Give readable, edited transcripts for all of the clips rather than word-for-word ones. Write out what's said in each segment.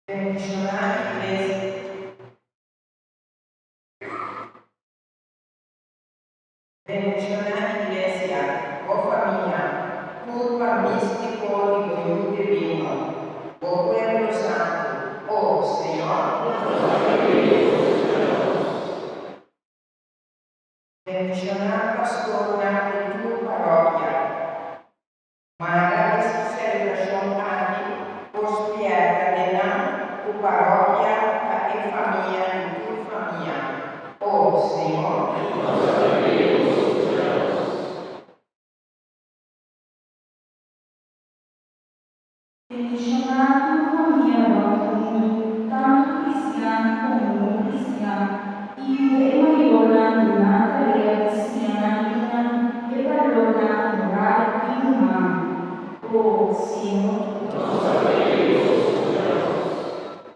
Bendicionar a igreja. Bendicionar a iglesia, o familia, curva místico y goyo divino, o pueblo santo, o Señor. Bendicionar pastora de tu parroquia. Mara esta celebración aquí, os piedra de tu parroquia e família e tu família. O Senhor. Bendicionar tua família volta mundo, tanto cristiano como não cristiano, e o maior na tarefa cristiana e valor moral e humano. O Senhor.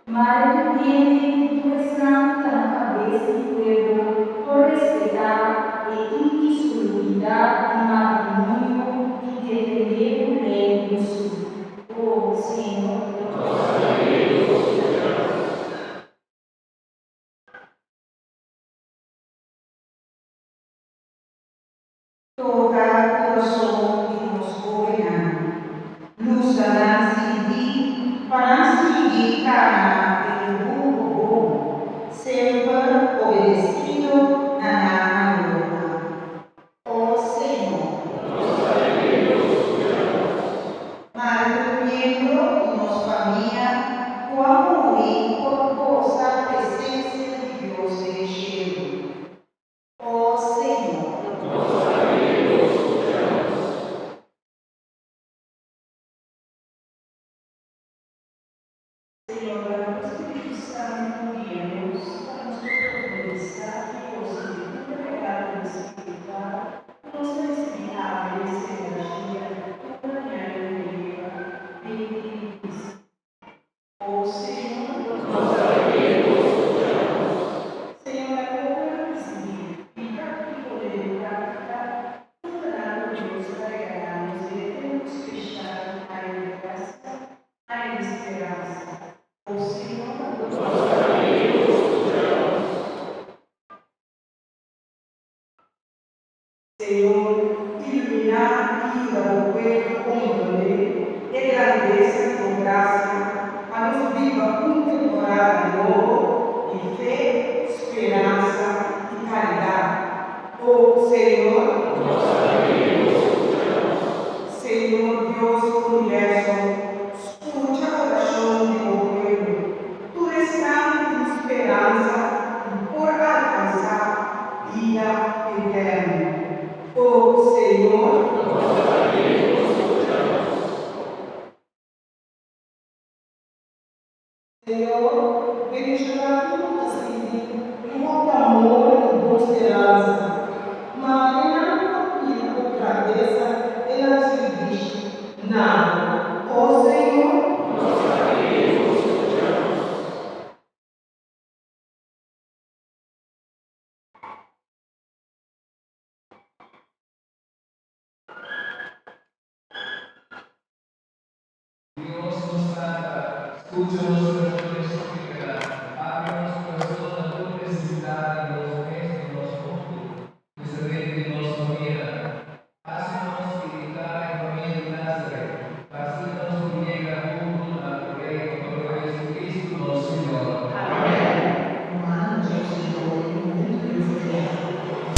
Mas tiene tu santa cabeça do pueblo por respetar e indisolubilidade e matrimônio e defender o rei do sul. O Senhor. Tocar coração de nos governar. Nos dará de para seguir cara de burro, sempre obedecido na maior. O Senhor. Mas miembro de nossa família, o amor e por a presença de Deus enchendo. O Senhor. Senhor, a Espírito Santo, guia-nos para nos providenciar que ouça de tudo pecado espiritual, nos responsáveis energia, toda minha vida, bendito. O Senhor, Senhor, a tua vida e poder praticar, toda a Deus carregará-nos e temos fechado a educação, a esperança. O Senhor, Senhor, iluminar a vida do povo com poder e grandeza com graça, a nos viva um temporada novo de fé, esperança e caridade. Oh Senhor, Senhor Deus do universo, escuta a oração de meu povo, tu és canto de esperança por alcançar vida eterna. Oh Senhor, Senhor, bendiga todos assim, com amor e consideração. Mas não com grandeza e não se diz nada. Ó Senhor, Dios nos trata, escúchanos.